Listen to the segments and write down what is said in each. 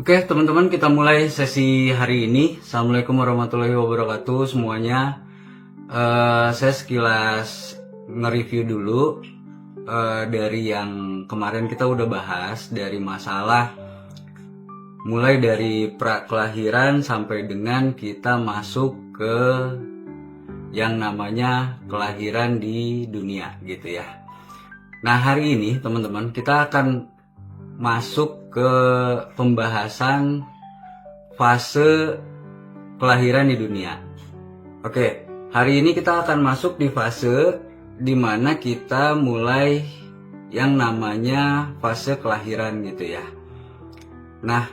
Oke, teman-teman, kita mulai sesi hari ini. Assalamualaikum warahmatullahi wabarakatuh semuanya. Saya sekilas nge-review dulu dari yang kemarin kita udah bahas, dari masalah mulai dari pra-kelahiran sampai dengan kita masuk ke yang namanya kelahiran di dunia gitu ya. Nah, hari ini teman-teman kita akan masuk ke pembahasan fase kelahiran di dunia. Oke, hari ini kita akan masuk di fase dimana kita mulai yang namanya fase kelahiran gitu ya. Nah,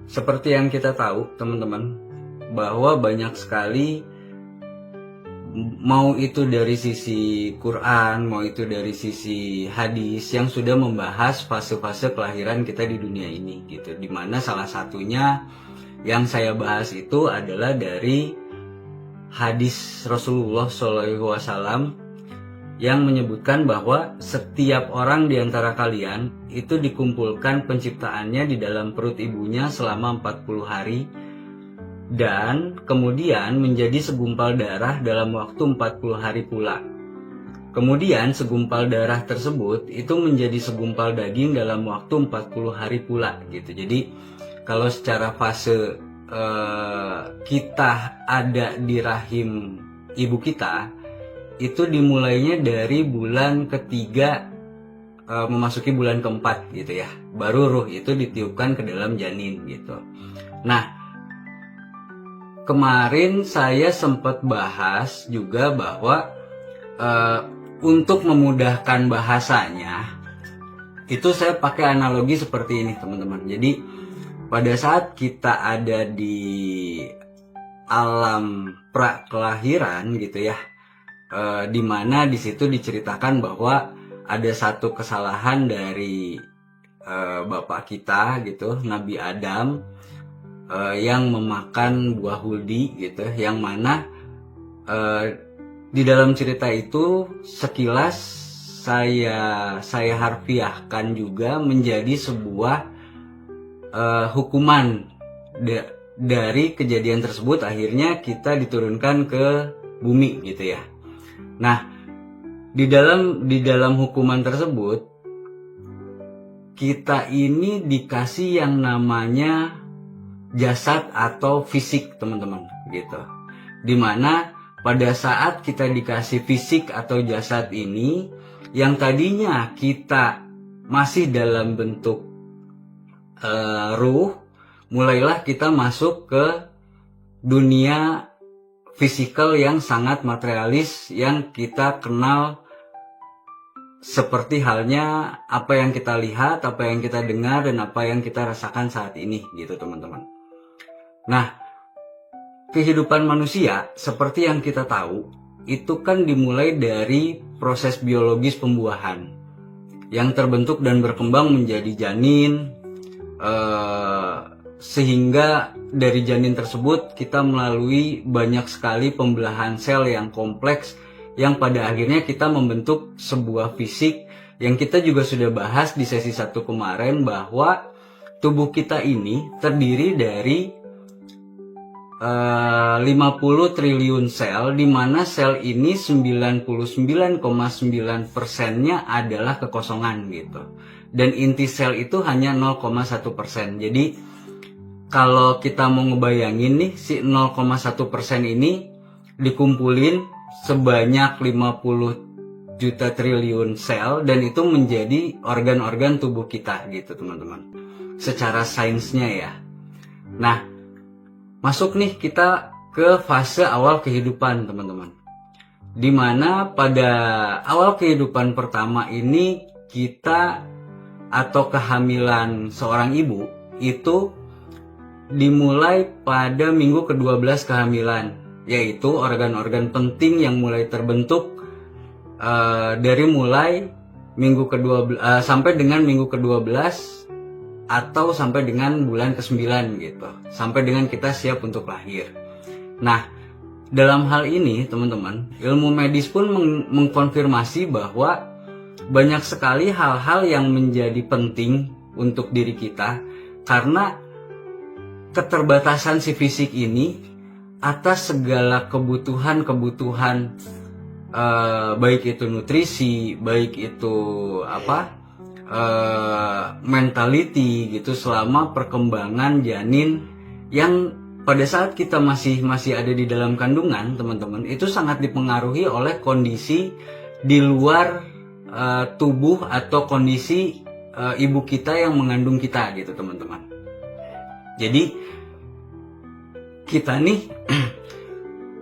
seperti yang kita tahu teman-teman, bahwa banyak sekali, mau itu dari sisi Quran, mau itu dari sisi hadis, yang sudah membahas fase-fase kelahiran kita di dunia ini gitu. Dimana salah satunya yang saya bahas itu adalah dari hadis Rasulullah SAW yang menyebutkan bahwa setiap orang di antara kalian itu dikumpulkan penciptaannya di dalam perut ibunya selama 40 hari dan kemudian menjadi segumpal darah dalam waktu 40 hari pula. Kemudian segumpal darah tersebut itu menjadi segumpal daging dalam waktu 40 hari pula gitu. Jadi kalau secara fase kita ada di rahim ibu kita, itu dimulainya dari bulan ketiga memasuki bulan keempat gitu ya. Baru ruh itu ditiupkan ke dalam janin gitu. Nah, kemarin saya sempat bahas juga bahwa untuk memudahkan bahasanya itu saya pakai analogi seperti ini teman-teman. Jadi pada saat kita ada di alam pra-kelahiran gitu ya, dimana di situ diceritakan bahwa ada satu kesalahan dari bapak kita gitu, Nabi Adam, yang memakan buah huldi gitu, yang mana di dalam cerita itu sekilas saya harfiahkan juga menjadi sebuah hukuman dari kejadian tersebut. Akhirnya kita diturunkan ke bumi gitu ya. Nah, di dalam hukuman tersebut kita ini dikasih yang namanya jasad atau fisik teman-teman gitu. Dimana pada saat kita dikasih fisik atau jasad ini, yang tadinya kita masih dalam bentuk ruh, mulailah kita masuk ke dunia fisikal yang sangat materialis yang kita kenal, seperti halnya apa yang kita lihat, apa yang kita dengar, dan apa yang kita rasakan saat ini gitu teman-teman. Nah, kehidupan manusia seperti yang kita tahu itu kan dimulai dari proses biologis pembuahan yang terbentuk dan berkembang menjadi janin, sehingga dari janin tersebut kita melalui banyak sekali pembelahan sel yang kompleks yang pada akhirnya kita membentuk sebuah fisik yang kita juga sudah bahas di sesi 1 kemarin, bahwa tubuh kita ini terdiri dari 50 triliun sel, di mana sel ini 99,9%-nya adalah kekosongan gitu. Dan inti sel itu hanya 0,1%. Jadi kalau kita mau ngebayangin nih, si 0,1% ini dikumpulin sebanyak 50 juta triliun sel, dan itu menjadi organ-organ tubuh kita gitu teman-teman, secara sainsnya ya. Nah, masuk nih kita ke fase awal kehidupan teman-teman, dimana pada awal kehidupan pertama ini kita atau kehamilan seorang ibu itu dimulai pada minggu ke-12 kehamilan, yaitu organ-organ penting yang mulai terbentuk dari mulai minggu ke-12 sampai dengan minggu ke-12 atau sampai dengan bulan ke-9 gitu, sampai dengan kita siap untuk lahir. Nah, dalam hal ini teman-teman, ilmu medis pun mengkonfirmasi bahwa banyak sekali hal-hal yang menjadi penting untuk diri kita, karena keterbatasan si fisik ini atas segala kebutuhan baik itu nutrisi, baik itu mentality gitu, selama perkembangan janin yang pada saat kita masih ada di dalam kandungan, teman-teman, itu sangat dipengaruhi oleh kondisi di luar tubuh atau kondisi ibu kita yang mengandung kita gitu, teman-teman. Jadi kita nih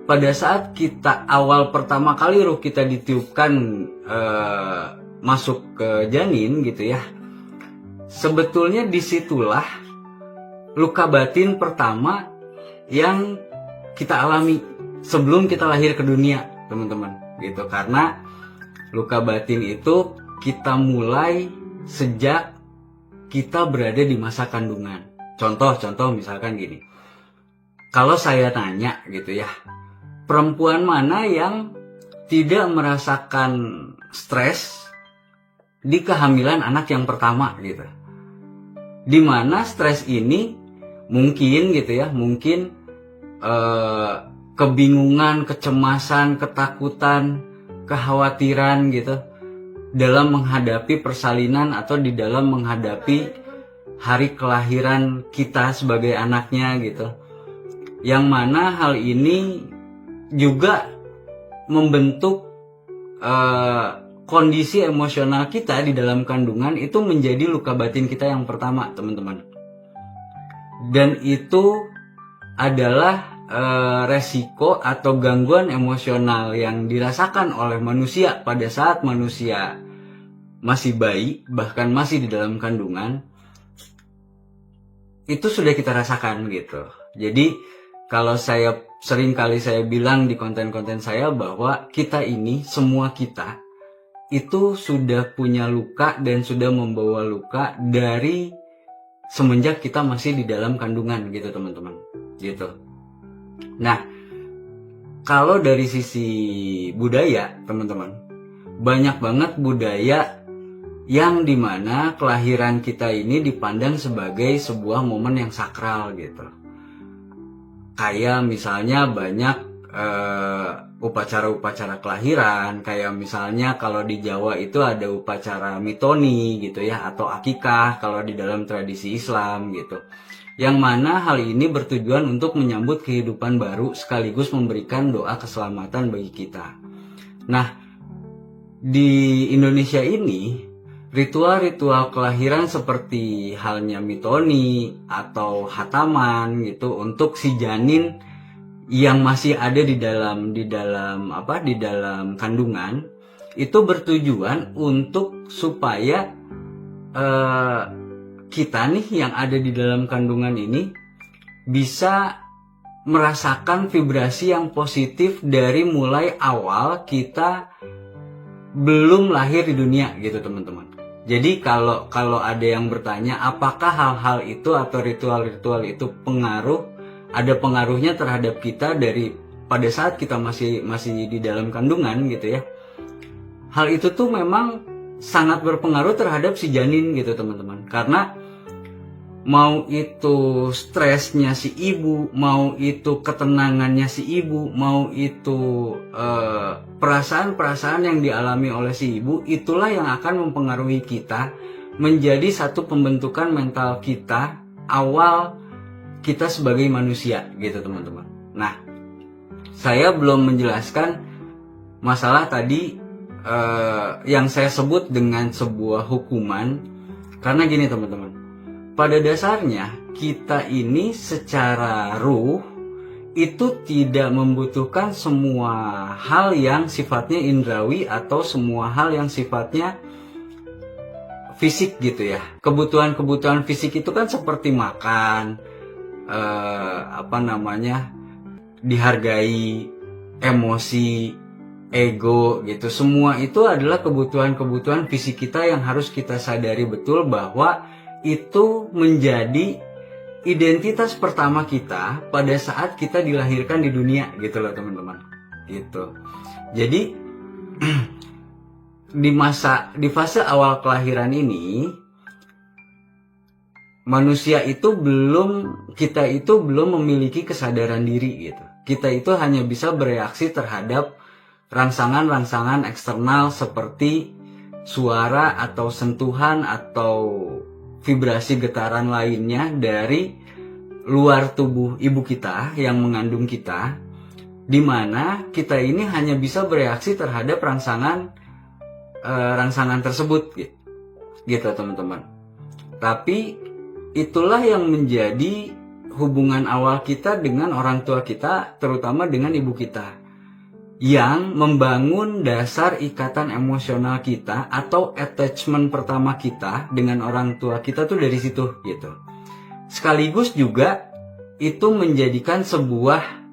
pada saat kita awal pertama kali ruh kita ditiupkan masuk ke janin gitu ya, sebetulnya disitulah luka batin pertama yang kita alami sebelum kita lahir ke dunia, teman-teman, gitu. Karena luka batin itu kita mulai sejak kita berada di masa kandungan. Contoh misalkan gini, kalau saya tanya gitu ya, perempuan mana yang tidak merasakan stres di kehamilan anak yang pertama gitu, dimana stres ini mungkin gitu ya, mungkin kebingungan, kecemasan, ketakutan, kekhawatiran gitu dalam menghadapi persalinan atau di dalam menghadapi hari kelahiran kita sebagai anaknya gitu, yang mana hal ini juga membentuk kondisi emosional kita di dalam kandungan, itu menjadi luka batin kita yang pertama, teman-teman. Dan itu adalah resiko atau gangguan emosional yang dirasakan oleh manusia pada saat manusia masih bayi, bahkan masih di dalam kandungan. Itu sudah kita rasakan gitu. Jadi kalau sering kali saya bilang di konten-konten saya bahwa kita ini, semua kita itu sudah punya luka dan sudah membawa luka dari semenjak kita masih di dalam kandungan gitu, teman-teman, gitu. Nah, kalau dari sisi budaya, teman-teman, banyak banget budaya yang dimana kelahiran kita ini dipandang sebagai sebuah momen yang sakral gitu. Kayak misalnya banyak upacara-upacara kelahiran, kayak misalnya kalau di Jawa itu ada upacara mitoni gitu ya, atau akikah kalau di dalam tradisi Islam gitu. Yang mana hal ini bertujuan untuk menyambut kehidupan baru sekaligus memberikan doa keselamatan bagi kita. Nah, di Indonesia ini ritual-ritual kelahiran seperti halnya mitoni atau hataman gitu untuk si janin yang masih ada di dalam kandungan, itu bertujuan untuk supaya kita nih yang ada di dalam kandungan ini bisa merasakan vibrasi yang positif dari mulai awal kita belum lahir di dunia gitu, teman-teman. Jadi kalau ada yang bertanya apakah hal-hal itu atau ritual-ritual itu ada pengaruhnya terhadap kita dari pada saat kita masih di dalam kandungan gitu ya. Hal itu tuh memang sangat berpengaruh terhadap si janin gitu, teman-teman. Karena mau itu stresnya si ibu, mau itu ketenangannya si ibu, mau itu perasaan-perasaan yang dialami oleh si ibu, itulah yang akan mempengaruhi kita menjadi satu pembentukan mental kita awal kita sebagai manusia gitu, teman-teman. Nah, saya belum menjelaskan masalah tadi yang saya sebut dengan sebuah hukuman, karena gini, teman-teman. Pada dasarnya kita ini secara ruh itu tidak membutuhkan semua hal yang sifatnya indrawi atau semua hal yang sifatnya fisik gitu ya. Kebutuhan-kebutuhan fisik itu kan seperti makan, dihargai, emosi, ego gitu. Semua itu adalah kebutuhan-kebutuhan fisik kita yang harus kita sadari betul bahwa itu menjadi identitas pertama kita pada saat kita dilahirkan di dunia gitu loh, teman-teman. Gitu. Jadi di fase awal kelahiran ini kita itu belum memiliki kesadaran diri gitu. Kita itu hanya bisa bereaksi terhadap rangsangan-rangsangan eksternal seperti suara atau sentuhan atau vibrasi getaran lainnya dari luar tubuh ibu kita yang mengandung kita, di mana kita ini hanya bisa bereaksi terhadap rangsangan tersebut gitu teman-teman. Tapi itulah yang menjadi hubungan awal kita dengan orang tua kita, terutama dengan ibu kita, yang membangun dasar ikatan emosional kita atau attachment pertama kita dengan orang tua kita tuh dari situ gitu. Sekaligus juga itu menjadikan sebuah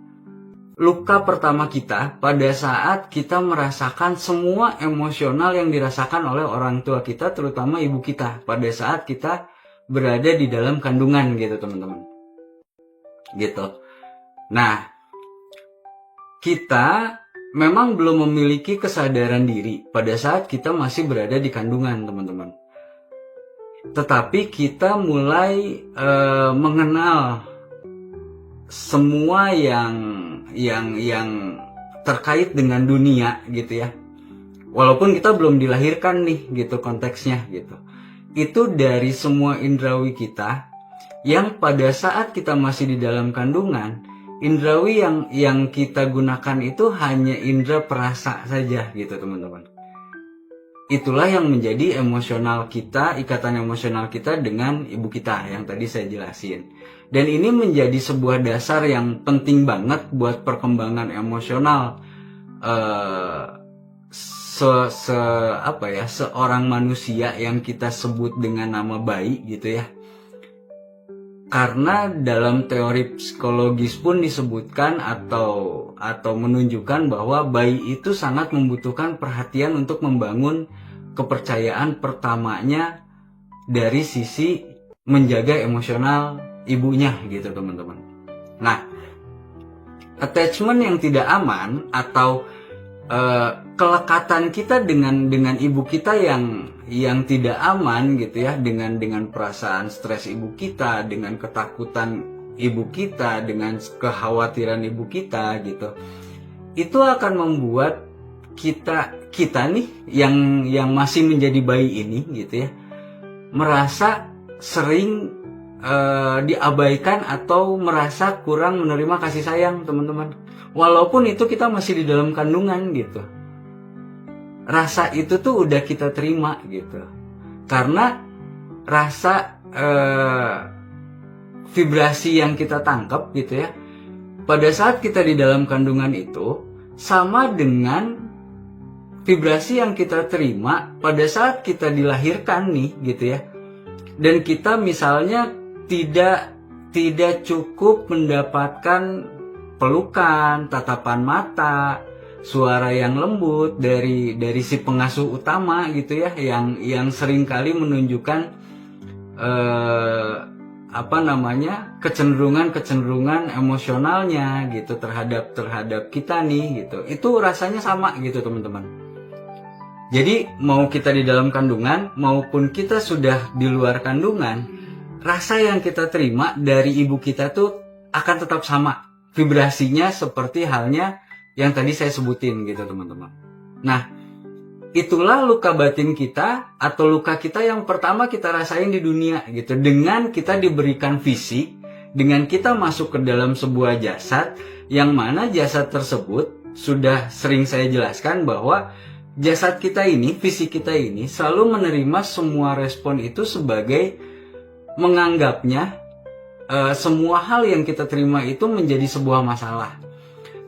luka pertama kita pada saat kita merasakan semua emosional yang dirasakan oleh orang tua kita, terutama ibu kita, pada saat kita berada di dalam kandungan gitu teman-teman. Gitu. Nah, kita memang belum memiliki kesadaran diri pada saat kita masih berada di kandungan teman-teman. Tetapi kita mulai mengenal semua yang terkait dengan dunia gitu ya. Walaupun kita belum dilahirkan nih gitu konteksnya gitu. Itu dari semua indrawi kita yang pada saat kita masih di dalam kandungan, indrawi yang kita gunakan itu hanya indra perasa saja gitu teman-teman. Itulah yang menjadi emosional kita, ikatan emosional kita dengan ibu kita yang tadi saya jelasin. Dan ini menjadi sebuah dasar yang penting banget buat perkembangan emosional seorang manusia yang kita sebut dengan nama bayi gitu ya. Karena dalam teori psikologis pun disebutkan atau menunjukkan bahwa bayi itu sangat membutuhkan perhatian untuk membangun kepercayaan pertamanya dari sisi menjaga emosional ibunya gitu teman-teman. Nah, attachment yang tidak aman atau kelekatan kita dengan ibu kita yang tidak aman gitu ya, dengan perasaan stres ibu kita, dengan ketakutan ibu kita, dengan kekhawatiran ibu kita gitu, itu akan membuat kita nih yang masih menjadi bayi ini gitu ya, merasa sering diabaikan atau merasa kurang menerima kasih sayang teman-teman. Walaupun itu kita masih di dalam kandungan gitu, rasa itu tuh udah kita terima gitu, karena rasa vibrasi yang kita tangkap gitu ya pada saat kita di dalam kandungan itu sama dengan vibrasi yang kita terima pada saat kita dilahirkan nih gitu ya. Dan kita misalnya tidak cukup mendapatkan pelukan, tatapan mata, suara yang lembut dari si pengasuh utama gitu ya, yang seringkali menunjukkan kecenderungan emosionalnya gitu terhadap kita nih gitu. Itu rasanya sama gitu teman-teman. Jadi mau kita di dalam kandungan maupun kita sudah di luar kandungan, rasa yang kita terima dari ibu kita tuh akan tetap sama. Vibrasinya seperti halnya yang tadi saya sebutin gitu teman-teman. Nah, itulah luka batin kita atau luka kita yang pertama kita rasain di dunia gitu. Dengan kita diberikan fisik, dengan kita masuk ke dalam sebuah jasad, yang mana jasad tersebut sudah sering saya jelaskan bahwa jasad kita ini, fisik kita ini selalu menerima semua respon itu sebagai menganggapnya semua hal yang kita terima itu menjadi sebuah masalah.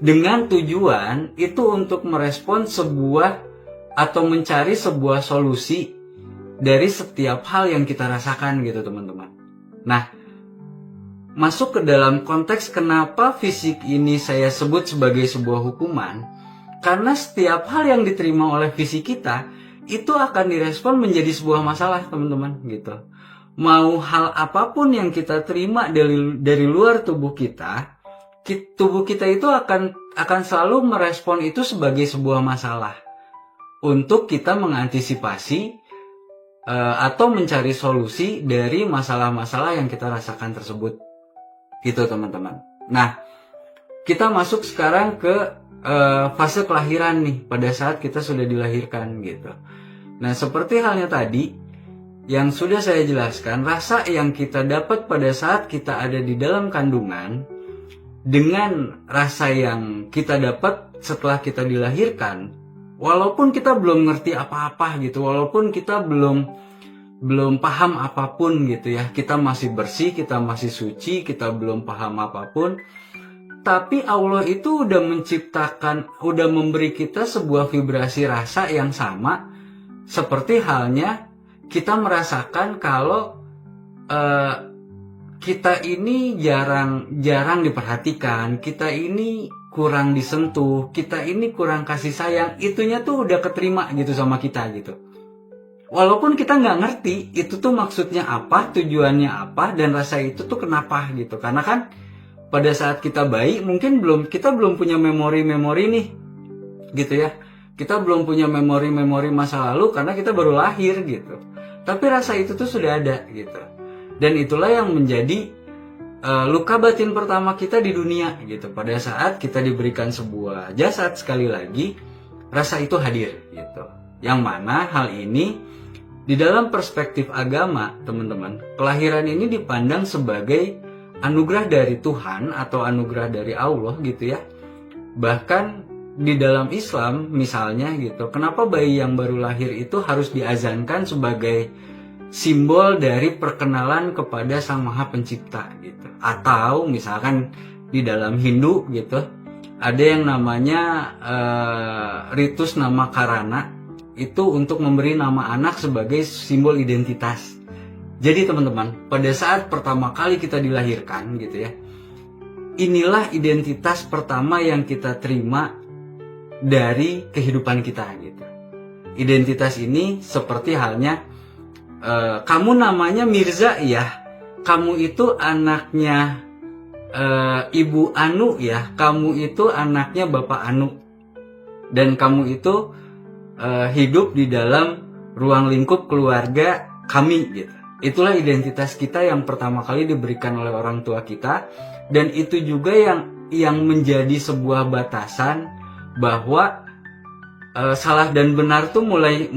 Dengan tujuan itu untuk merespon sebuah atau mencari sebuah solusi dari setiap hal yang kita rasakan gitu teman-teman. Nah, masuk ke dalam konteks kenapa fisik ini saya sebut sebagai sebuah hukuman, karena setiap hal yang diterima oleh fisik kita itu akan direspon menjadi sebuah masalah teman-teman gitu. Mau hal apapun yang kita terima dari luar tubuh kita itu akan selalu merespon itu sebagai sebuah masalah untuk kita mengantisipasi atau mencari solusi dari masalah-masalah yang kita rasakan tersebut. Gitu teman-teman. Nah, kita masuk sekarang ke fase kelahiran nih, pada saat kita sudah dilahirkan gitu. Nah, seperti halnya tadi yang sudah saya jelaskan, rasa yang kita dapat pada saat kita ada di dalam kandungan dengan rasa yang kita dapat setelah kita dilahirkan, walaupun kita belum ngerti apa-apa gitu, walaupun kita belum paham apapun gitu ya, kita masih bersih, kita masih suci, kita belum paham apapun, tapi Allah itu udah menciptakan, udah memberi kita sebuah vibrasi rasa yang sama, seperti halnya kita merasakan kalau kita ini jarang diperhatikan, kita ini kurang disentuh, kita ini kurang kasih sayang, itunya tuh udah keterima gitu sama kita gitu. Walaupun kita nggak ngerti itu tuh maksudnya apa, tujuannya apa, dan rasa itu tuh kenapa gitu. Karena kan pada saat kita bayi mungkin kita belum punya memori-memori nih gitu ya. Kita belum punya memori-memori masa lalu karena kita baru lahir gitu. Tapi rasa itu tuh sudah ada gitu. Dan itulah yang menjadi luka batin pertama kita di dunia gitu. Pada saat kita diberikan sebuah jasad, sekali lagi rasa itu hadir gitu. Yang mana hal ini di dalam perspektif agama, teman-teman, kelahiran ini dipandang sebagai anugerah dari Tuhan atau anugerah dari Allah gitu ya. Bahkan di dalam Islam misalnya gitu, kenapa bayi yang baru lahir itu harus diazankan sebagai simbol dari perkenalan kepada Sang Maha Pencipta gitu. Atau misalkan di dalam Hindu gitu, ada yang namanya ritus namakarana, itu untuk memberi nama anak sebagai simbol identitas. Jadi teman-teman, pada saat pertama kali kita dilahirkan gitu ya, inilah identitas pertama yang kita terima dari kehidupan kita gitu. Identitas ini seperti halnya kamu namanya Mirza ya, kamu itu anaknya Ibu Anu ya, kamu itu anaknya Bapak Anu, dan kamu itu hidup di dalam ruang lingkup keluarga kami gitu. Itulah identitas kita yang pertama kali diberikan oleh orang tua kita, dan itu juga yang menjadi sebuah batasan bahwa salah dan benar tuh mulai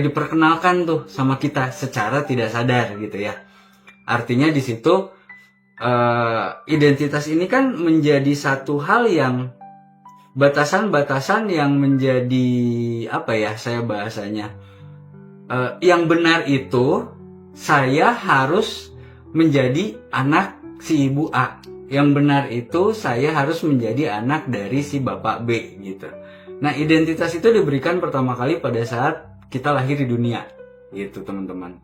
diperkenalkan tuh sama kita secara tidak sadar gitu ya. Artinya di situ identitas ini kan menjadi satu hal yang batasan-batasan yang menjadi apa ya, saya bahasanya yang benar itu saya harus menjadi anak si ibu A, yang benar itu saya harus menjadi anak dari si bapak B gitu. Nah, identitas itu diberikan pertama kali pada saat kita lahir di dunia gitu teman-teman.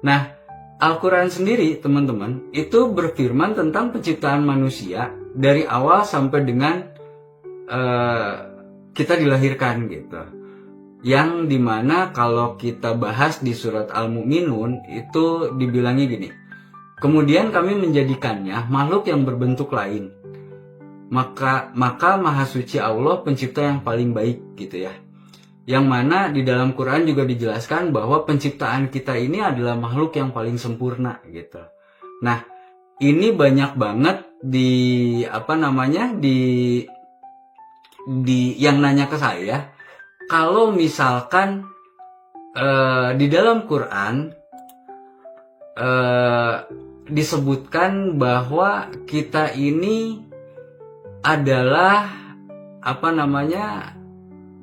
Nah, Al-Quran sendiri teman-teman itu berfirman tentang penciptaan manusia dari awal sampai dengan kita dilahirkan gitu. Yang dimana kalau kita bahas di surat Al-Mu'minun itu dibilangi gini, kemudian kami menjadikannya makhluk yang berbentuk lain, maka Maha Suci Allah pencipta yang paling baik gitu ya. Yang mana di dalam Quran juga dijelaskan bahwa penciptaan kita ini adalah makhluk yang paling sempurna gitu. Nah, ini banyak banget di yang nanya ke saya, kalau misalkan di dalam Quran disebutkan bahwa kita ini adalah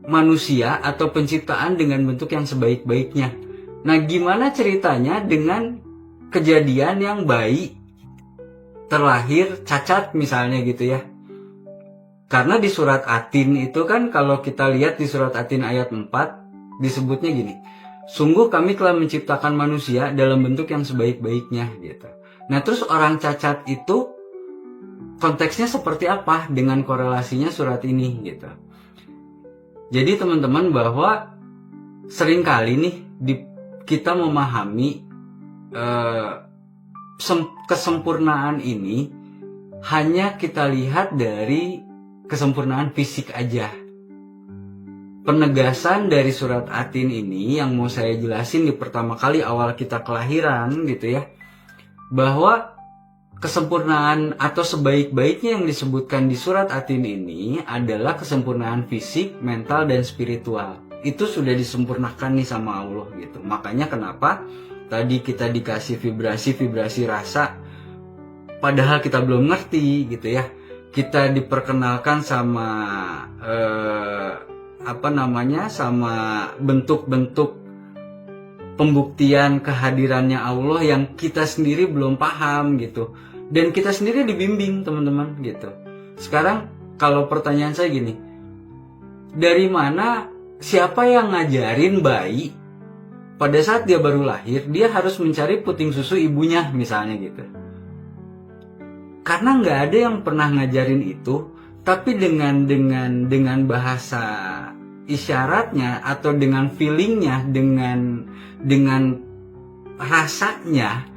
manusia atau penciptaan dengan bentuk yang sebaik-baiknya. Nah, gimana ceritanya dengan kejadian yang bayi terlahir cacat misalnya gitu ya? Karena di surat Atin itu kan, kalau kita lihat di surat Atin ayat 4 disebutnya gini, sungguh kami telah menciptakan manusia dalam bentuk yang sebaik-baiknya gitu. Nah, terus orang cacat itu konteksnya seperti apa dengan korelasinya surat ini gitu. Jadi teman-teman, bahwa seringkali nih kita memahami kesempurnaan ini hanya kita lihat dari kesempurnaan fisik aja. penegasan dari surat Atin ini yang mau saya jelasin di pertama kali awal kita kelahiran gitu ya, bahwa kesempurnaan atau sebaik-baiknya yang disebutkan di surat Atin ini adalah kesempurnaan fisik, mental, dan spiritual. Itu sudah disempurnakan nih sama Allah gitu. Makanya kenapa tadi kita dikasih vibrasi rasa, padahal kita belum ngerti gitu ya. Kita diperkenalkan sama sama bentuk-bentuk pembuktian kehadirannya Allah yang kita sendiri belum paham gitu. Dan kita sendiri dibimbing teman-teman gitu. Sekarang kalau pertanyaan saya gini, dari mana, siapa yang ngajarin bayi pada saat dia baru lahir dia harus mencari puting susu ibunya misalnya gitu? Karena nggak ada yang pernah ngajarin itu, tapi dengan bahasa isyaratnya atau dengan feelingnya, dengan rasanya,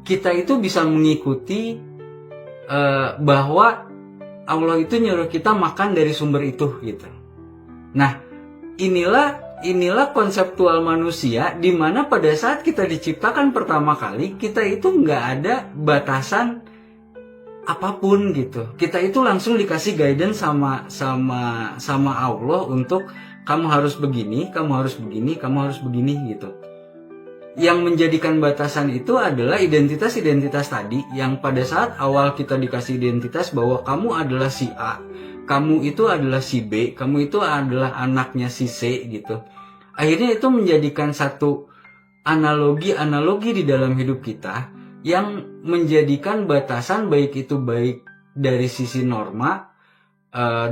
kita itu bisa mengikuti bahwa Allah itu nyuruh kita makan dari sumber itu gitu. Nah, inilah konseptual manusia, di mana pada saat kita diciptakan pertama kali, kita itu nggak ada batasan apapun gitu. Kita itu langsung dikasih guidance sama Allah untuk kamu harus begini, kamu harus begini, kamu harus begini gitu. Yang menjadikan batasan itu adalah identitas-identitas tadi, yang pada saat awal kita dikasih identitas bahwa kamu adalah si A, kamu itu adalah si B, kamu itu adalah anaknya si C gitu. Akhirnya itu menjadikan satu analogi di dalam hidup kita yang menjadikan batasan, baik itu baik dari sisi norma,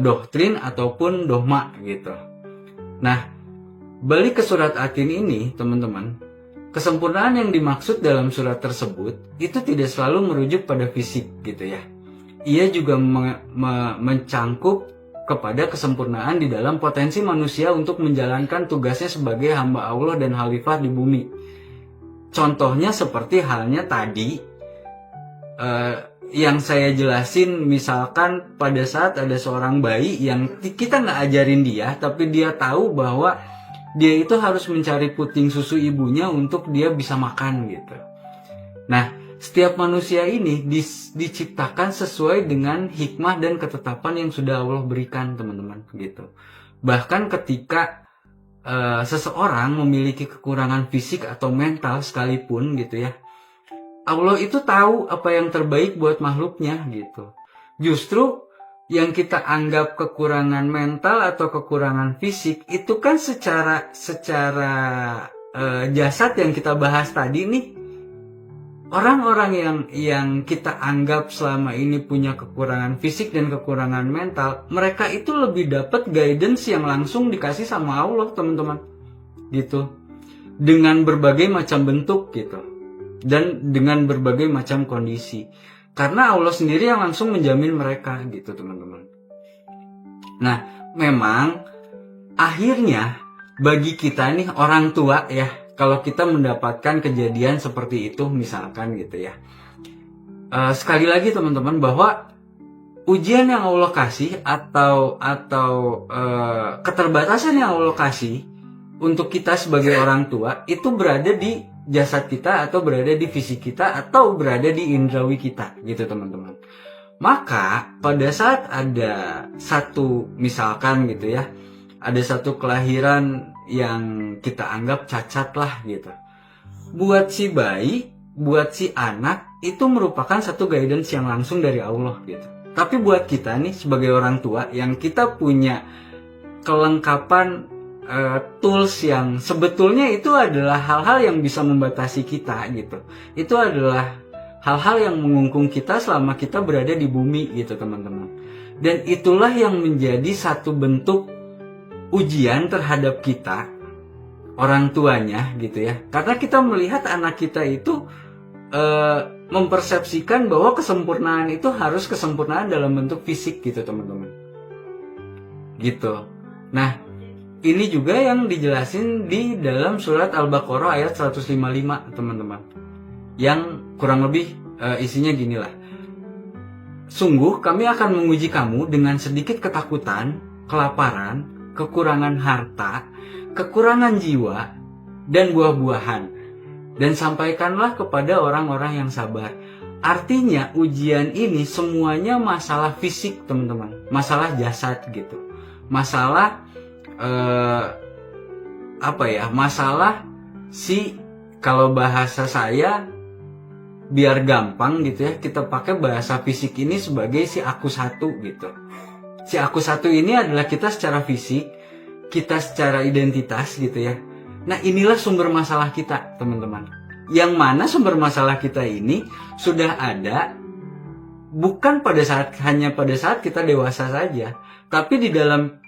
doktrin ataupun dogma gitu. Nah, balik ke surat Atin ini teman-teman, kesempurnaan yang dimaksud dalam surat tersebut itu tidak selalu merujuk pada fisik gitu ya. Ia juga mencangkup kepada kesempurnaan di dalam potensi manusia untuk menjalankan tugasnya sebagai hamba Allah dan khalifah di bumi. Contohnya seperti halnya tadi yang saya jelasin, misalkan pada saat ada seorang bayi yang kita nggak ajarin dia, tapi dia tahu bahwa dia itu harus mencari puting susu ibunya untuk dia bisa makan gitu. Nah, setiap manusia ini diciptakan sesuai dengan hikmah dan ketetapan yang sudah Allah berikan teman-teman gitu. Bahkan ketika seseorang memiliki kekurangan fisik atau mental sekalipun gitu ya, Allah itu tahu apa yang terbaik buat makhluknya gitu. Justru yang kita anggap kekurangan mental atau kekurangan fisik itu kan secara jasad yang kita bahas tadi nih, orang-orang yang kita anggap selama ini punya kekurangan fisik dan kekurangan mental, mereka itu lebih dapat guidance yang langsung dikasih sama Allah teman-teman gitu, dengan berbagai macam bentuk gitu dan dengan berbagai macam kondisi. Karena Allah sendiri yang langsung menjamin mereka gitu teman-teman. Nah, memang akhirnya bagi kita nih orang tua ya, kalau kita mendapatkan kejadian seperti itu misalkan gitu ya, sekali lagi teman-teman, bahwa ujian yang Allah kasih atau keterbatasan yang Allah kasih untuk kita sebagai orang tua itu berada di jasad kita atau berada di fisik kita atau berada di indrawi kita gitu teman-teman. Maka pada saat ada satu, misalkan gitu ya, ada satu kelahiran yang kita anggap cacat lah gitu, buat si bayi, buat si anak itu merupakan satu guidance yang langsung dari Allah gitu. Tapi buat kita nih sebagai orang tua yang kita punya kelengkapan tools yang sebetulnya itu adalah hal-hal yang bisa membatasi kita gitu. Itu adalah hal-hal yang mengungkung kita selama kita berada di bumi gitu teman-teman. Dan itulah yang menjadi satu bentuk ujian terhadap kita, orang tuanya gitu ya. Karena kita melihat anak kita itu mempersepsikan bahwa kesempurnaan itu harus kesempurnaan dalam bentuk fisik gitu teman-teman. Gitu. Nah, ini juga yang dijelasin di dalam surat Al-Baqarah ayat 155 teman-teman. Yang kurang lebih isinya ginilah. Sungguh kami akan menguji kamu dengan sedikit ketakutan, kelaparan, kekurangan harta, kekurangan jiwa, dan buah-buahan. Dan sampaikanlah kepada orang-orang yang sabar. Artinya ujian ini semuanya masalah fisik, teman-teman. Masalah jasad gitu. Masalah masalah kalau bahasa saya biar gampang gitu ya, kita pakai bahasa fisik ini sebagai si aku satu gitu. Si aku satu ini adalah kita secara fisik, kita secara identitas gitu ya. Nah, inilah sumber masalah kita, teman-teman. Yang mana sumber masalah kita ini sudah ada bukan hanya pada saat kita dewasa saja, tapi di dalam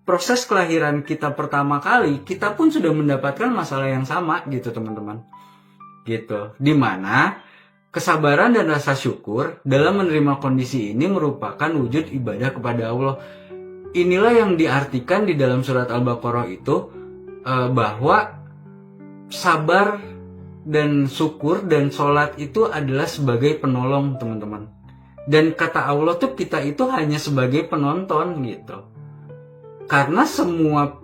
proses kelahiran kita pertama kali, kita pun sudah mendapatkan masalah yang sama gitu, teman-teman. Gitu. Dimana kesabaran dan rasa syukur dalam menerima kondisi ini merupakan wujud ibadah kepada Allah. Inilah yang diartikan di dalam surat Al-Baqarah itu, bahwa sabar dan syukur dan sholat itu adalah sebagai penolong, teman-teman. Dan kata Allah tuh kita itu hanya sebagai penonton gitu. Karena semua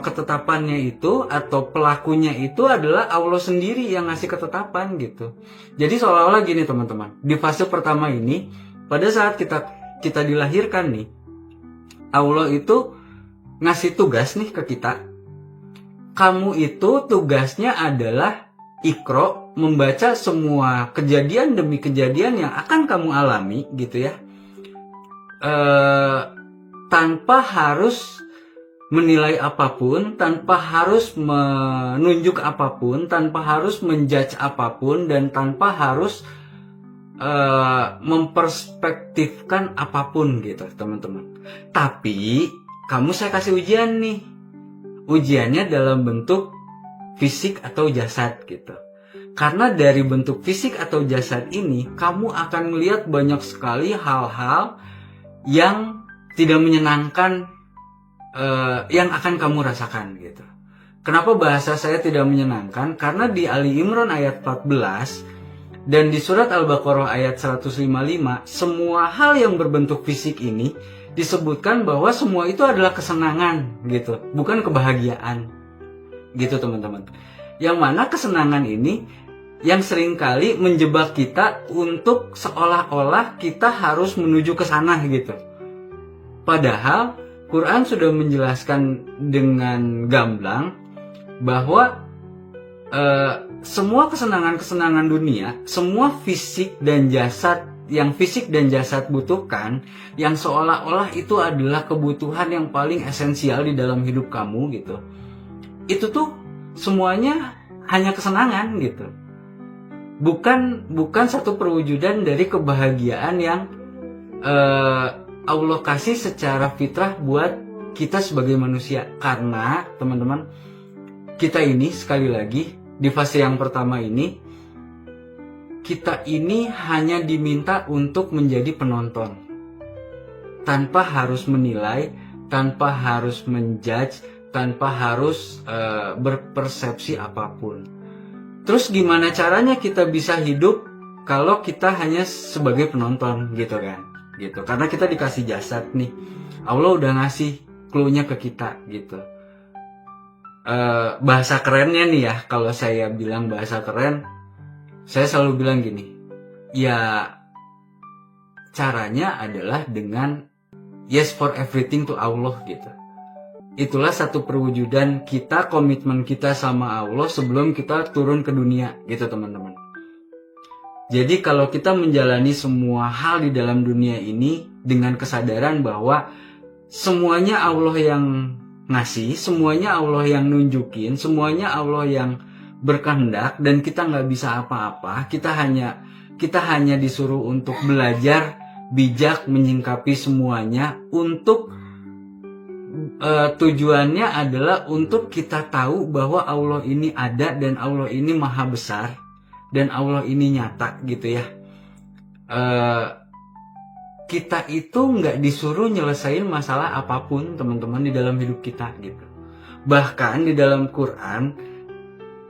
ketetapannya itu atau pelakunya itu adalah Allah sendiri yang ngasih ketetapan gitu. Jadi seolah-olah gini, teman-teman. Di fase pertama ini, pada saat kita dilahirkan nih, Allah itu ngasih tugas nih ke kita. Kamu itu tugasnya adalah Iqra, membaca semua kejadian demi kejadian yang akan kamu alami gitu ya, tanpa harus menilai apapun, tanpa harus menunjuk apapun, tanpa harus menjudge apapun, dan tanpa harus memperspektifkan apapun gitu, teman-teman. Tapi saya kasih ujian nih. Ujiannya dalam bentuk fisik atau jasad gitu. Karena dari bentuk fisik atau jasad ini, kamu akan melihat banyak sekali hal-hal yang tidak menyenangkan yang akan kamu rasakan gitu. Kenapa bahasa saya tidak menyenangkan? Karena di Ali Imran ayat 14 dan di surat Al-Baqarah ayat 155, semua hal yang berbentuk fisik ini disebutkan bahwa semua itu adalah kesenangan gitu, bukan kebahagiaan gitu, teman-teman. Yang mana kesenangan ini yang seringkali menjebak kita untuk seolah-olah kita harus menuju ke sana gitu. Padahal Quran sudah menjelaskan dengan gamblang bahwa semua kesenangan-kesenangan dunia, semua fisik dan jasad yang fisik dan jasad butuhkan, yang seolah-olah itu adalah kebutuhan yang paling esensial di dalam hidup kamu gitu. Itu tuh semuanya hanya kesenangan gitu. Bukan satu perwujudan dari kebahagiaan yang Allah kasih secara fitrah buat kita sebagai manusia. Karena teman-teman, kita ini sekali lagi di fase yang pertama ini, kita ini hanya diminta untuk menjadi penonton, tanpa harus menilai, tanpa harus menjudge, tanpa harus berpersepsi apapun. Terus gimana caranya kita bisa hidup kalau kita hanya sebagai penonton gitu kan? Gitu. Karena kita dikasih jasad nih, Allah udah ngasih clue-nya ke kita gitu. Bahasa kerennya nih ya, kalau saya bilang bahasa keren, saya selalu bilang gini, ya caranya adalah dengan yes for everything to Allah gitu. Itulah satu perwujudan kita, komitmen kita sama Allah sebelum kita turun ke dunia gitu, teman-teman. Jadi kalau kita menjalani semua hal di dalam dunia ini dengan kesadaran bahwa semuanya Allah yang ngasih, semuanya Allah yang nunjukin, semuanya Allah yang berkehendak, dan kita nggak bisa apa-apa. Kita hanya disuruh untuk belajar bijak menyingkapi semuanya, untuk tujuannya adalah untuk kita tahu bahwa Allah ini ada dan Allah ini maha besar dan Allah ini nyata gitu ya. Kita itu nggak disuruh nyelesain masalah apapun, teman-teman, di dalam hidup kita gitu. Bahkan di dalam Quran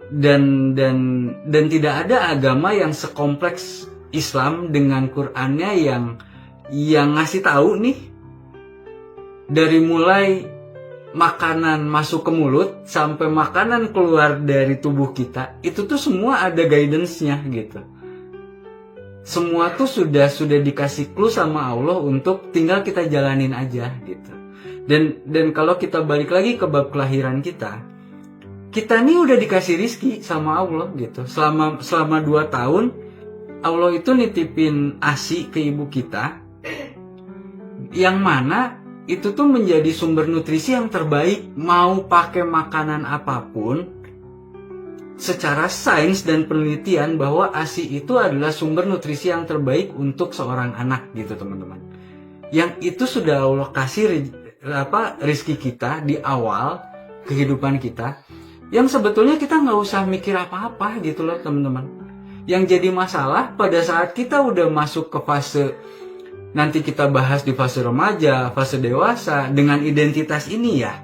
dan tidak ada agama yang sekompleks Islam dengan Qurannya yang ngasih tahu nih dari mulai makanan masuk ke mulut sampai makanan keluar dari tubuh kita, itu tuh semua ada guidance-nya gitu. Semua tuh sudah dikasih clue sama Allah untuk tinggal kita jalanin aja gitu. Dan kalau kita balik lagi ke bab kelahiran kita nih udah dikasih rizki sama Allah gitu. Selama 2 tahun Allah itu nitipin ASI ke ibu kita, yang mana itu tuh menjadi sumber nutrisi yang terbaik. Mau pakai makanan apapun, secara sains dan penelitian bahwa ASI itu adalah sumber nutrisi yang terbaik untuk seorang anak gitu teman-teman. Yang itu sudah Allah kasih rizki kita di awal kehidupan kita, yang sebetulnya kita nggak usah mikir apa-apa gitu loh teman-teman. Yang jadi masalah pada saat kita udah masuk ke fase, nanti kita bahas di fase remaja, fase dewasa, dengan identitas ini ya,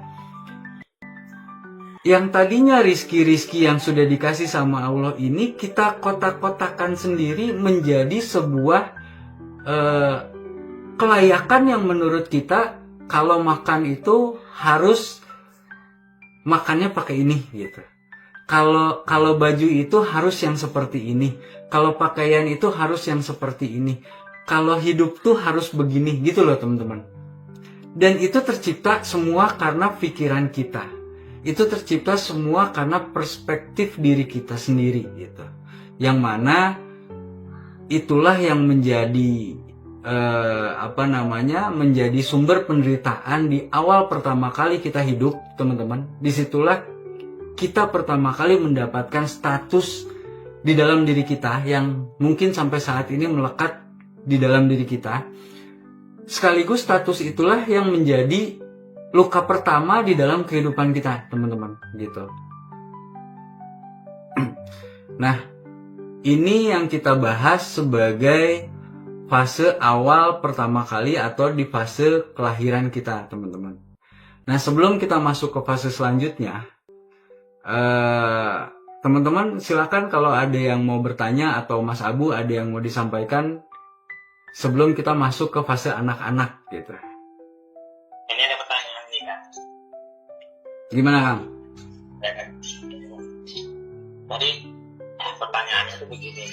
yang tadinya rizki-rizki yang sudah dikasih sama Allah ini kita kotak-kotakan sendiri menjadi sebuah kelayakan yang menurut kita, kalau makan itu harus makannya pakai ini gitu. Kalau baju itu harus yang seperti ini. Kalau pakaian itu harus yang seperti ini. Kalau hidup tuh harus begini gitu loh teman-teman. Dan itu tercipta semua karena pikiran kita. Itu tercipta semua karena perspektif diri kita sendiri gitu. Yang mana itulah yang menjadi menjadi sumber penderitaan di awal pertama kali kita hidup, teman-teman. Disitulah kita pertama kali mendapatkan status di dalam diri kita yang mungkin sampai saat ini melekat di dalam diri kita. Sekaligus status itulah yang menjadi luka pertama di dalam kehidupan kita, teman-teman, gitu. Nah, ini yang kita bahas sebagai fase awal pertama kali atau di fase kelahiran kita, teman-teman. Nah, sebelum kita masuk ke fase selanjutnya, teman-teman silakan kalau ada yang mau bertanya atau Mas Abu ada yang mau disampaikan sebelum kita masuk ke fase anak-anak gitu. Ini ada pertanyaan nih Kak. Gimana Kang? Jadi pertanyaannya tuh begini.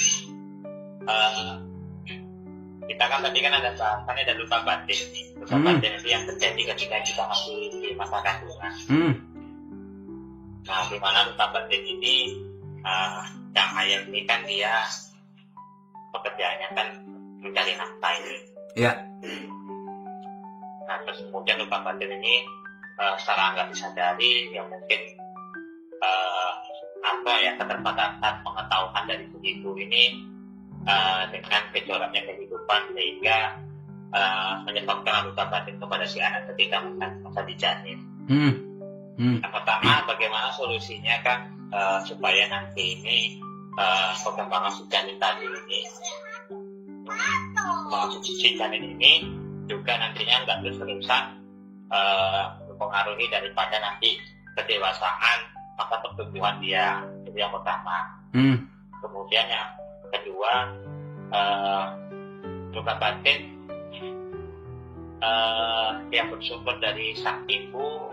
Kita kan tadi kan ada bahasannya ada luka batin nih. Luka batin itu yang terjadi ketika kita masih di masa kandungan. Nah, di mana luka batin ini yang ayah ini kan dia pekerjaannya kan mencari nafkah ini. Ya. Nah, terus kemudian luka batin ini secara nggak disadari ya mungkin keterbatasan pengetahuan dari ibu ini dengan kecoraknya kehidupan sehingga menyebabkan luka batin kepada si anak ketika masa dijanin. Yang pertama, bagaimana solusinya kan supaya nanti ini perkembangan si janin tadi ini, si janin ini juga nantinya nggak terus-terusan mempengaruhi daripada nanti kedewasaan masa pertumbuhan dia. Itu yang pertama. Kemudian yang kedua, luka batin yang bersumber dari sang ibu,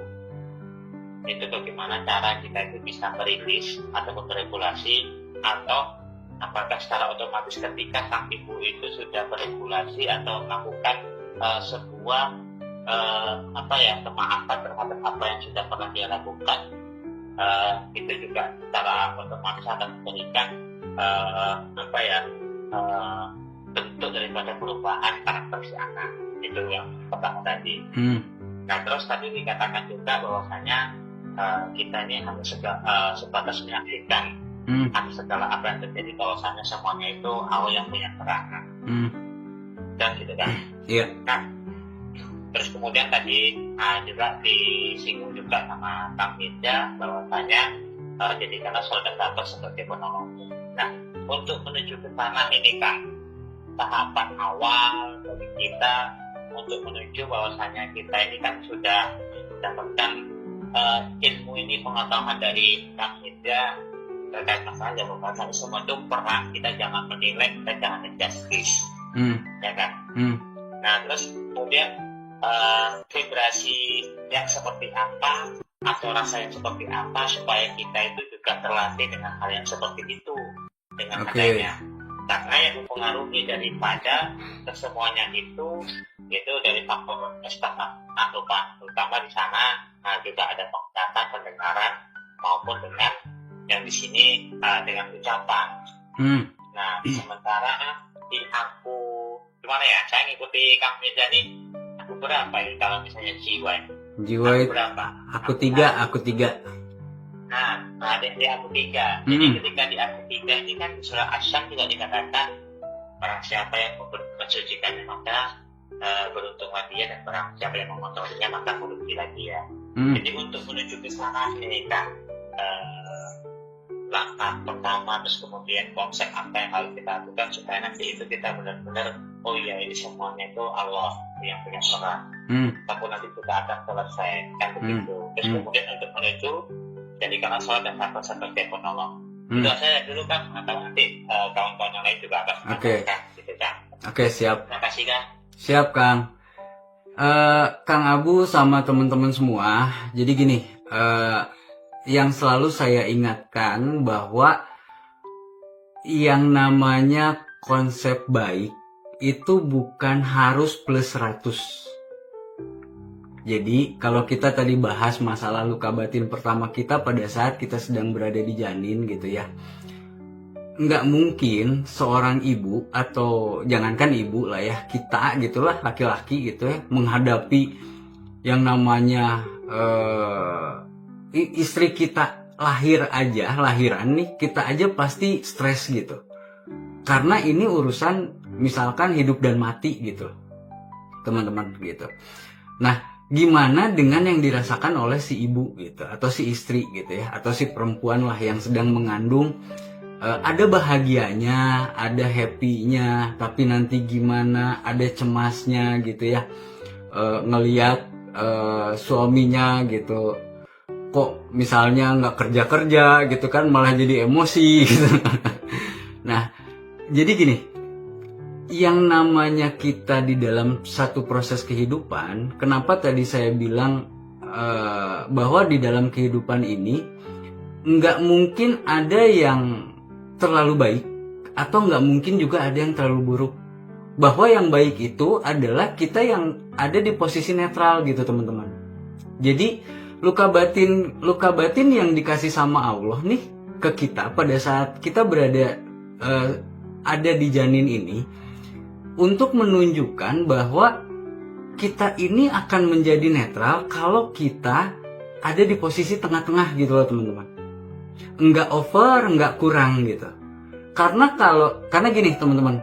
itu bagaimana cara kita itu bisa merilis ataupun meregulasi, atau apakah secara otomatis ketika sang ibu itu sudah beregulasi atau melakukan sebuah kemaafan terhadap apa yang sudah pernah dia lakukan, itu juga secara otomatis akan memberikan bentuk daripada perubahan karakter si anak. Itu yang pertama tadi. Nah, terus tadi dikatakan juga bahwasanya kita ini harus sebatas menyaksikan atas segala apa yang terjadi, bahwasanya semuanya itu Allah yang punya perangan. Dan gitu kan. Iya. Nah, terus kemudian tadi juga disinggung juga sama Kang Mirza bahwasanya jadikanlah saudara sebagai penolongmu. Nah, untuk menuju ke sana ini kan tahapan awal dari kita untuk menuju bahwasanya kita ini kan sudah mendapatkan ilmu ini, pengetahuan dari Kang Mirza terkait masalah bahwasanya semua itu perang, kita jangan menilai, kita jangan menjustice, ya kan? Nah, terus kemudian vibrasi yang seperti apa atau rasa yang seperti apa supaya kita itu juga terlatih dengan hal yang seperti itu dengan adanya. Karena yang mempengaruhi daripada kesemuanya itu dari faktor eksternal, terutama di sana juga ada penglihatan, pendengaran maupun dengan yang di sini dengan ucapan. Nah, sementara di aku gimana ya? Saya ngikuti Kang Mirza nih. Aku berapa ini kalau misalnya jiwa? Jiwa aku berapa? Aku tiga. Nah, ada di aku 3. Jadi ketika di aku 3 ini kan di surah Asy-Syams juga dikatakan barang siapa yang mensucikannya maka beruntunglah dia, dan barang siapa yang mengotorinya maka merugilah dia. Jadi untuk menuju ke sana ini kan langkah pertama, terus kemudian konsep apa yang harus kita lakukan supaya nanti itu kita benar-benar oh iya ini semuanya itu Allah yang punya peran. Tapi nanti kita akan selesai kan begitu. Terus kemudian untuk menuju jadikanlah sholat dan sabar sebagai penolong. Itu saya dulu kan, atau nanti kawan-kawan yang lain juga akan menambahkan gitu kan. Oke, siap. Terima kasih Kang. Siap Kang. Kang Abu sama teman-teman semua. Jadi gini, yang selalu saya ingatkan bahwa yang namanya konsep baik itu bukan harus plus 100. Jadi kalau kita tadi bahas masalah luka batin pertama kita pada saat kita sedang berada di janin gitu ya, nggak mungkin seorang ibu atau jangankan ibu lah ya, kita gitulah laki-laki gitu ya, menghadapi yang namanya istri kita lahiran nih, kita aja pasti stres gitu, karena ini urusan misalkan hidup dan mati gitu teman-teman gitu. Nah, gimana dengan yang dirasakan oleh si ibu gitu, atau si istri gitu ya, atau si perempuan lah yang sedang mengandung. Ada bahagianya, ada happy-nya, tapi nanti gimana, ada cemasnya gitu ya, ngelihat suaminya gitu kok misalnya nggak kerja gitu kan, malah jadi emosi gitu. Nah, jadi gini, yang namanya kita di dalam satu proses kehidupan, kenapa tadi saya bilang bahwa di dalam kehidupan ini nggak mungkin ada yang terlalu baik atau nggak mungkin juga ada yang terlalu buruk. Bahwa yang baik itu adalah kita yang ada di posisi netral gitu teman-teman. Jadi luka batin yang dikasih sama Allah nih ke kita pada saat kita berada ada di janin ini, untuk menunjukkan bahwa kita ini akan menjadi netral kalau kita ada di posisi tengah-tengah gitu loh teman-teman. Enggak over, enggak kurang gitu. Karena gini teman-teman,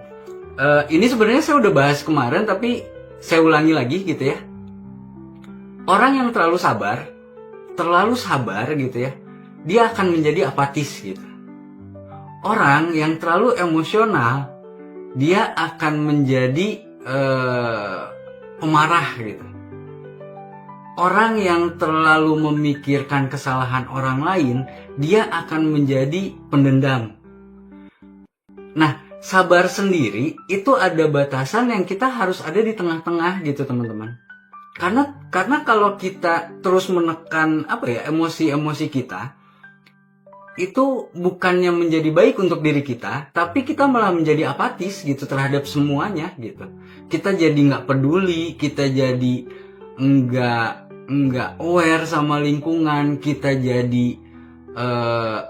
ini sebenarnya saya udah bahas kemarin tapi saya ulangi lagi gitu ya. Orang yang terlalu sabar gitu ya, dia akan menjadi apatis gitu. Orang yang terlalu emosional, dia akan menjadi pemarah gitu. Orang yang terlalu memikirkan kesalahan orang lain, dia akan menjadi pendendam. Nah, sabar sendiri itu ada batasan yang kita harus ada di tengah-tengah gitu teman-teman. Karena kalau kita terus menekan emosi-emosi kita, itu bukannya menjadi baik untuk diri kita, tapi kita malah menjadi apatis gitu terhadap semuanya gitu. Kita jadi nggak peduli, kita jadi nggak aware sama lingkungan, kita jadi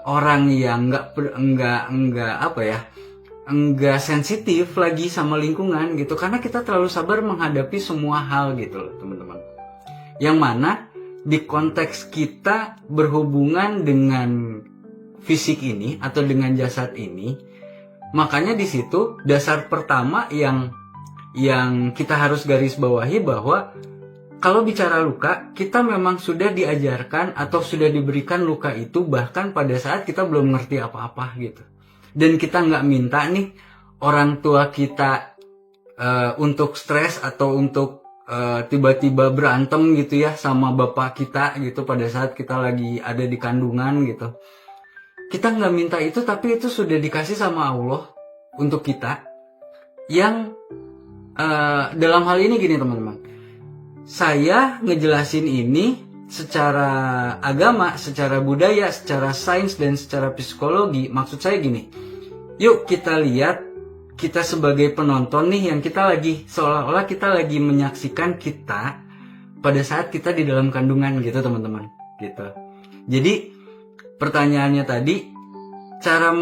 orang yang nggak sensitif lagi sama lingkungan gitu, karena kita terlalu sabar menghadapi semua hal gitu loh teman-teman. Yang mana di konteks kita berhubungan dengan fisik ini atau dengan jasad ini, makanya di situ dasar pertama yang kita harus garis bawahi bahwa kalau bicara luka, kita memang sudah diajarkan atau sudah diberikan luka itu bahkan pada saat kita belum ngerti apa-apa gitu. Dan kita nggak minta nih orang tua kita untuk stres atau untuk tiba-tiba berantem gitu ya sama bapak kita gitu pada saat kita lagi ada di kandungan gitu. Kita nggak minta itu, tapi itu sudah dikasih sama Allah untuk kita. Yang dalam hal ini gini teman-teman, saya ngejelasin ini secara agama, secara budaya, secara sains, dan secara psikologi. Maksud saya gini, yuk kita lihat, kita sebagai penonton nih, yang kita lagi, seolah-olah kita lagi menyaksikan kita pada saat kita di dalam kandungan gitu teman-teman, gitu. Jadi pertanyaannya tadi, cara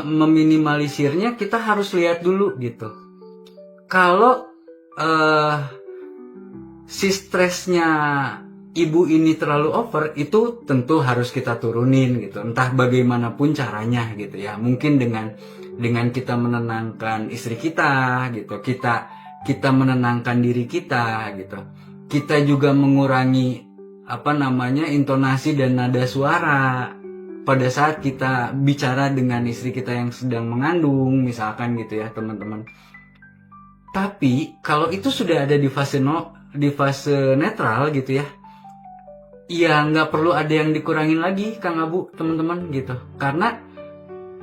meminimalisirnya kita harus lihat dulu gitu. Kalau si stresnya ibu ini terlalu over, itu tentu harus kita turunin gitu. Entah bagaimanapun caranya gitu ya. Mungkin dengan kita menenangkan istri kita gitu. Kita menenangkan diri kita gitu. Kita juga mengurangi intonasi dan nada suara pada saat kita bicara dengan istri kita yang sedang mengandung, misalkan gitu ya teman-teman. Tapi kalau itu sudah ada di fase netral gitu ya, ya nggak perlu ada yang dikurangin lagi Kang Abu, teman-teman gitu. Karena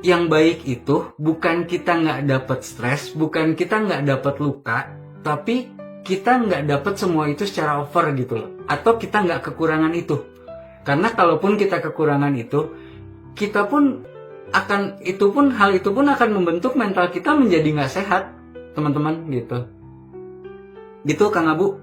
yang baik itu bukan kita nggak dapat stres, bukan kita nggak dapat luka, tapi kita nggak dapat semua itu secara over gitu loh. Atau kita nggak kekurangan itu. Karena kalaupun kita kekurangan itu, hal itu pun akan membentuk mental kita menjadi nggak sehat, teman-teman gitu. Gitu Kang Abu.